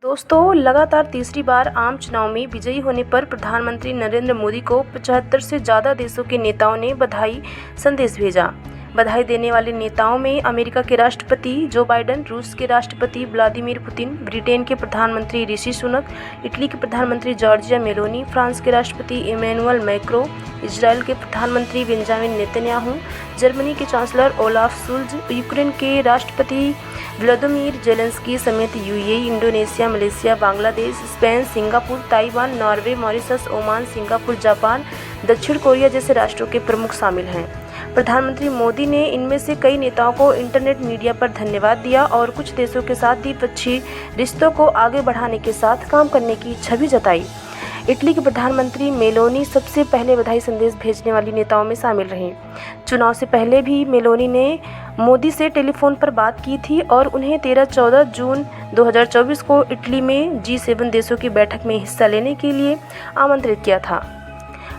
दोस्तों, लगातार तीसरी बार आम चुनाव में विजयी होने पर प्रधानमंत्री नरेंद्र मोदी को 75 से ज़्यादा देशों के नेताओं ने बधाई संदेश भेजा। बधाई देने वाले नेताओं में अमेरिका के राष्ट्रपति जो बाइडेन, रूस के राष्ट्रपति व्लादिमीर पुतिन, ब्रिटेन के प्रधानमंत्री ऋषि सुनक, इटली के प्रधानमंत्री जॉर्जिया मेलोनी, फ्रांस के राष्ट्रपति इमैनुअल मैक्रों, इजरायल के प्रधानमंत्री बेंजामिन नेतन्याहू, जर्मनी के चांसलर ओलाफ शुल्ज, यूक्रेन के राष्ट्रपति व्लादिमीर जेलेंस्की समेत UAE, Indonesia, Malaysia, Bangladesh, Spain, Singapore, Taiwan, Norway, Mauritius, Oman, Singapore, Japan, दक्षिण कोरिया जैसे राष्ट्रों के प्रमुख शामिल हैं। प्रधानमंत्री मोदी ने इनमें से कई नेताओं को इंटरनेट मीडिया पर धन्यवाद दिया और कुछ देशों के साथ द्विपक्षीय रिश्तों को आगे बढ़ाने के साथ काम करने की इच्छा भी जताई। इटली के प्रधानमंत्री मेलोनी सबसे पहले बधाई संदेश भेजने वाली नेताओं में शामिल रहीं। चुनाव से पहले भी मेलोनी ने मोदी से टेलीफोन पर बात की थी और उन्हें 13-14 जून 2024 को इटली में G7 देशों की बैठक में हिस्सा लेने के लिए आमंत्रित किया था।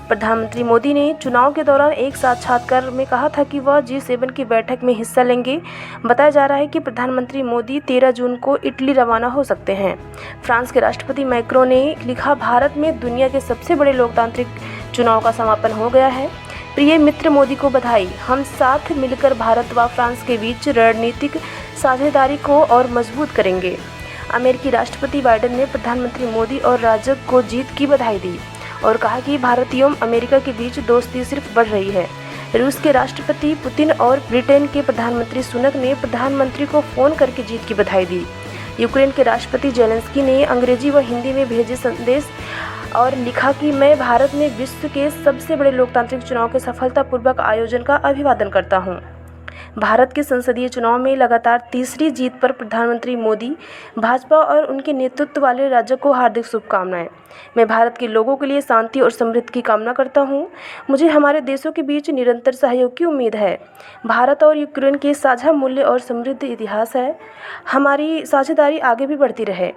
प्रधानमंत्री मोदी ने चुनाव के दौरान एक साक्षात्कार में कहा था कि वह G7 की बैठक में हिस्सा लेंगे। बताया जा रहा है कि प्रधानमंत्री मोदी 13 जून को इटली रवाना हो सकते हैं। फ्रांस के राष्ट्रपति मैक्रों ने लिखा, भारत में दुनिया के सबसे बड़े लोकतांत्रिक चुनाव का समापन हो गया है। प्रिय मित्र, मोदी को बधाई। हम साथ मिलकर भारत व फ्रांस के बीच रणनीतिक साझेदारी को और मजबूत करेंगे। अमेरिकी राष्ट्रपति बाइडेन ने प्रधानमंत्री मोदी और राजग को जीत की बधाई दी और कहा कि भारत एवं अमेरिका के बीच दोस्ती सिर्फ बढ़ रही है। रूस के राष्ट्रपति पुतिन और ब्रिटेन के प्रधानमंत्री सुनक ने प्रधानमंत्री को फ़ोन करके जीत की बधाई दी। यूक्रेन के राष्ट्रपति जेलेंस्की ने अंग्रेजी व हिंदी में भेजे संदेश और लिखा कि मैं भारत में विश्व के सबसे बड़े लोकतांत्रिक चुनाव के सफलतापूर्वक आयोजन का अभिवादन करता हूँ। भारत के संसदीय चुनाव में लगातार तीसरी जीत पर प्रधानमंत्री मोदी, भाजपा और उनके नेतृत्व वाले राज्य को हार्दिक शुभकामनाएं। मैं भारत के लोगों के लिए शांति और समृद्धि की कामना करता हूं। मुझे हमारे देशों के बीच निरंतर सहयोग की उम्मीद है। भारत और यूक्रेन के साझा मूल्य और समृद्ध इतिहास है। हमारी साझेदारी आगे भी बढ़ती रहे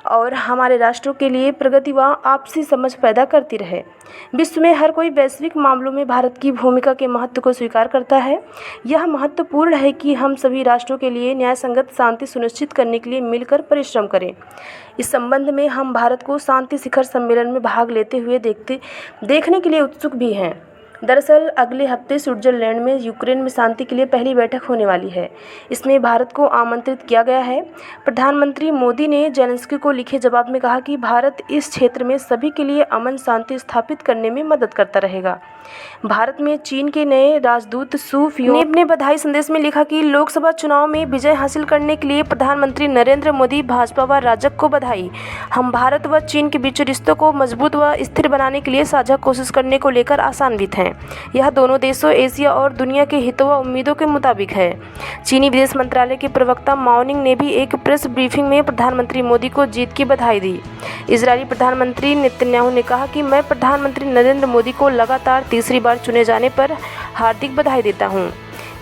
और हमारे राष्ट्रों के लिए प्रगति व आपसी समझ पैदा करती रहे। विश्व में हर कोई वैश्विक मामलों में भारत की भूमिका के महत्व को स्वीकार करता है। यह महत्वपूर्ण है कि हम सभी राष्ट्रों के लिए न्यायसंगत शांति सुनिश्चित करने के लिए मिलकर परिश्रम करें। इस संबंध में हम भारत को शांति शिखर सम्मेलन में भाग लेते हुए देखने के लिए उत्सुक भी हैं। दरअसल अगले हफ्ते स्विट्जरलैंड में यूक्रेन में शांति के लिए पहली बैठक होने वाली है। इसमें भारत को आमंत्रित किया गया है। प्रधानमंत्री मोदी ने जेलेंस्की को लिखे जवाब में कहा कि भारत इस क्षेत्र में सभी के लिए अमन शांति स्थापित करने में मदद करता रहेगा। भारत में चीन के नए राजदूत सू फियोंग ने अपने बधाई संदेश में लिखा कि लोकसभा चुनाव में विजय हासिल करने के लिए प्रधानमंत्री नरेंद्र मोदी, भाजपा व राजग को बधाई। हम भारत व चीन के बीच रिश्तों को मजबूत व स्थिर बनाने के लिए साझा कोशिश करने को लेकर आशान्वित हैं। यह दोनों देशों, एशिया और दुनिया के हितों व उम्मीदों के मुताबिक है। चीनी विदेश मंत्रालय के प्रवक्ता माओनिंग ने भी एक प्रेस ब्रीफिंग में प्रधानमंत्री मोदी को जीत की बधाई दी। इजरायली प्रधानमंत्री नेतन्याहू ने कहा कि मैं प्रधानमंत्री नरेंद्र मोदी को लगातार तीसरी बार चुने जाने पर हार्दिक बधाई देता हूं।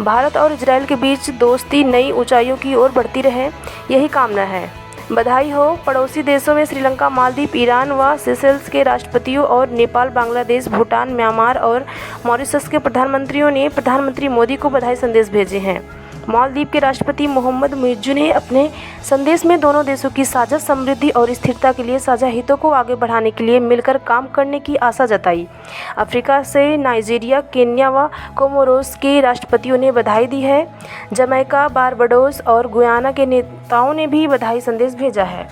भारत और इजरायल के बीच दोस्ती नई ऊंचाइयों की ओर बढ़ती रहे, यही कामना है। बधाई हो। पड़ोसी देशों में श्रीलंका, मालदीव, ईरान व सेशेल्स के राष्ट्रपतियों और नेपाल, बांग्लादेश, भूटान, म्यांमार और मॉरिशस के प्रधानमंत्रियों ने प्रधानमंत्री मोदी को बधाई संदेश भेजे हैं। मालदीव के राष्ट्रपति मोहम्मद मुइज्जू ने अपने संदेश में दोनों देशों की साझा समृद्धि और स्थिरता के लिए साझा हितों को आगे बढ़ाने के लिए मिलकर काम करने की आशा जताई। अफ्रीका से नाइजीरिया, केन्या व कोमोरोस के राष्ट्रपतियों ने बधाई दी है। जमैका, बारबाडोस और गुयाना के नेताओं ने भी बधाई संदेश भेजा है।